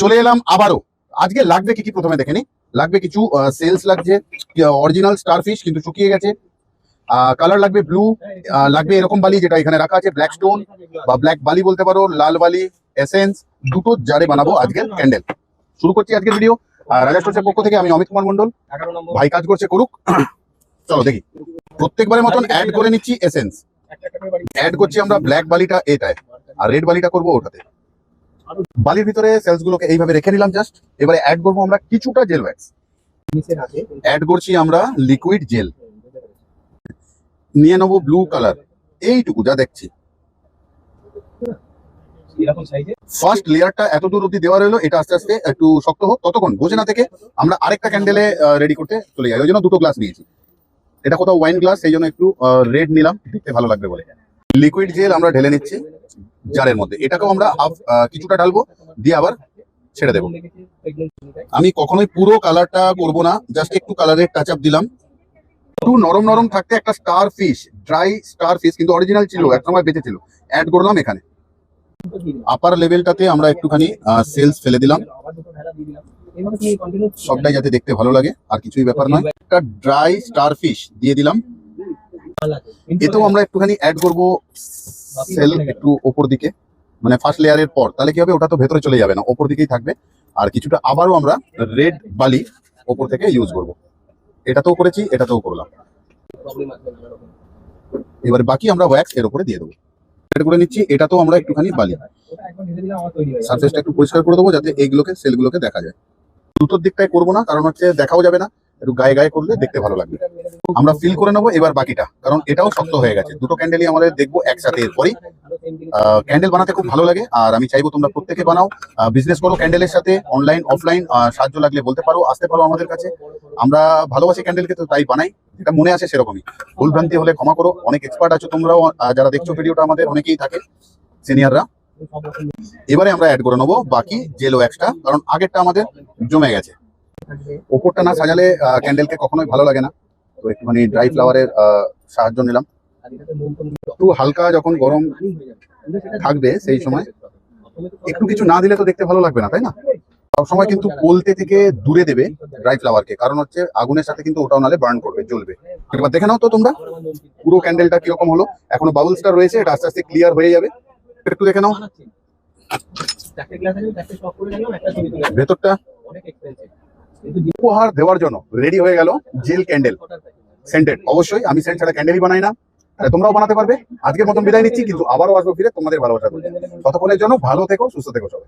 চলে এলাম আবারও। আজকে লাগবে কি কি প্রথমে দেখে নি। লাগবে কিছু সেলস লাগছে, অরিজিনাল স্টারফিশ কিন্তু শুকিয়ে গেছে। কালার লাগবে ব্লু, লাগবে এরকম বালি যেটা এখানে রাখা আছে, ব্ল্যাক স্টোন বা ব্ল্যাক বালি বলতে পারো, লাল বালি, এসেন্স, দুটো জারে বানাবো আজকের ক্যান্ডেল। শুরু করছি আজকের ভিডিও। রাজা স্টোর্সের পক্ষ থেকে আমি অমিত কুমার মন্ডল। ভাই কাজ করছে, করুক। চলো দেখি। প্রত্যেকবারের মতন অ্যাড করে নিচ্ছি এসেন্স, অ্যাড করছি আমরা ব্ল্যাক বালিটা এটায়, আর রেড বালিটা করবো ওটাতে। বালির ভিতরে সেলস গুলোকে এইভাবে রেখে নিলাম জাস্ট। এবারে অ্যাড করবো আমরা কিছুটা জেল ওয়্যাক্স, অ্যাড করছি আমরা লিকুইড জেল, নিয়ে নেবো ব্লু কালার, এইটুকু যা দেখছি। ফার্স্ট লেয়ারটা এত দূর অব্দি দেওয়া রইলো, এটা আস্তে আস্তে একটু শক্ত হোক, ততক্ষণ বোঝে না থেকে আমরা আরেকটা ক্যান্ডেলে রেডি করতে চলে যাই। ওই জন্য দুটো গ্লাস নিয়েছি, এটা কোথাও ওয়াইন গ্লাস, সেই জন্য একটু রেড নিলাম, দেখতে ভালো লাগবে বলে। লিকুইড জেল আমরা ঢেলে নিচ্ছি জারের মধ্যে, এটাকেও আমরা কিছুটা ঢালবো, দিয়ে আবার ছেড়ে দেবো। আমি কখনোই পুরো কালারটা করবো না, জাস্ট একটু কালারের টাচ আপ দিলাম। একটু নরম নরম থাকতে একটা star fish, dry star fish কিন্তু অরিজিনাল ছিল, একসময় বেঁচে ছিল, অ্যাড করলাম এখানে। আপার লেভেলটাতে আমরা একটুখানি সেলস ফেলে দিলাম, সবটাই যাতে দেখতে ভালো লাগে, আর কিছুই ব্যাপার নয়। একটা ড্রাই স্টার ফিশ দিয়ে দিলাম, এতেও আমরা একটুখানি অ্যাড করবো সেল একটু ওপর দিকে, মানে ফার্স্ট লেয়ারের পর। তাহলে কি হবে, ওটা তো ভেতরে চলে যাবে না, ওপর দিকেই থাকবে। আর কিছুটা আবারও আমরা রেড বালি ওপর থেকে ইউজ করব, এটাতেও করেছি, এটাতেও করলাম। এবারে বাকি আমরা ওয়্যাক্স এর উপরে দিয়ে দেবো, এড করে নিচ্ছি। এটাতেও আমরা একটুখানি বালি, সারফেসটা একটু পরিষ্কার করে দেবো যাতে এইগুলোকে সেলগুলোকে দেখা যায়। দুটোর দিকটাই করবো না, কারণ হচ্ছে দেখাও যাবে না, একটু গায়ে গায়ে করলে দেখতে ভালো লাগবে। আমরা ফিল করে নেবো এবার বাকিটা, কারণ এটাও শক্ত হয়ে গেছে। দুটো ক্যান্ডেলই আমাদের দেখবো একসাথে। এরপরই ক্যান্ডেল বানাতে খুব ভালো লাগে, আর আমি চাইবো তোমরা প্রত্যেকে বানাও, বিজনেস করো ক্যান্ডেলের সাথে, অনলাইন অফলাইন। সাহায্য লাগলে বলতে পারো, আসতে পারো আমাদের কাছে। আমরা ভালোবাসি ক্যান্ডেলকে, তো তাই বানাই, যেটা মনে আসে সেরকমই। ভুল ভ্রান্তি হলে ক্ষমা করো, অনেক এক্সপার্ট আছো তোমরাও, যারা দেখছো ভিডিওটা আমাদের অনেকেই থাকে সিনিয়ররা। এবারে আমরা অ্যাড করে নেবো বাকি জেল ওয়্যাক্সটা, কারণ আগেরটা আমাদের জমে গেছে। ওপরটা না সাজালে ক্যান্ডেলকে কখনোই ভালো লাগে না, তো একটুখানি ড্রাই ফ্লাওয়ারের সাহায্য নিলাম। একটু হালকা যখন গরম থাকবে সেই সময় একটু কিছু না দিলে তো দেখতে ভালো লাগবে না, তাই না? সবসময় কিন্তু বলতে থেকে দূরে দেবে ড্রাই ফ্লাওয়ারকে, কারণ হচ্ছে আগুনের সাথে কিন্তু ওটাও নালে বার্ন করবে, জ্বলবে। একবার দেখে নাও তো তোমরা পুরো ক্যান্ডেলটা কিরকম হলো। এখনো বাবলসটা রয়েছে, এটা আস্তে আস্তে ক্লিয়ার হয়ে যাবে, একটু দেখে নাও ভেতরটা। উপহার দেওয়ার জন্য রেডি হয়ে গেল জেল ক্যান্ডেল, সেন্টেড। অবশ্যই আমি সেন্ট ছাড়া ক্যান্ডেলই বানাই না, তোমরাও বানাতে পারবে। আজকের মতন বিদায় নিচ্ছি, কিন্তু আবারও আসবো ফিরে তোমাদের ভালোবাসা। ততক্ষণের জন্য ভালো থেকো, সুস্থ থেকো সবাই।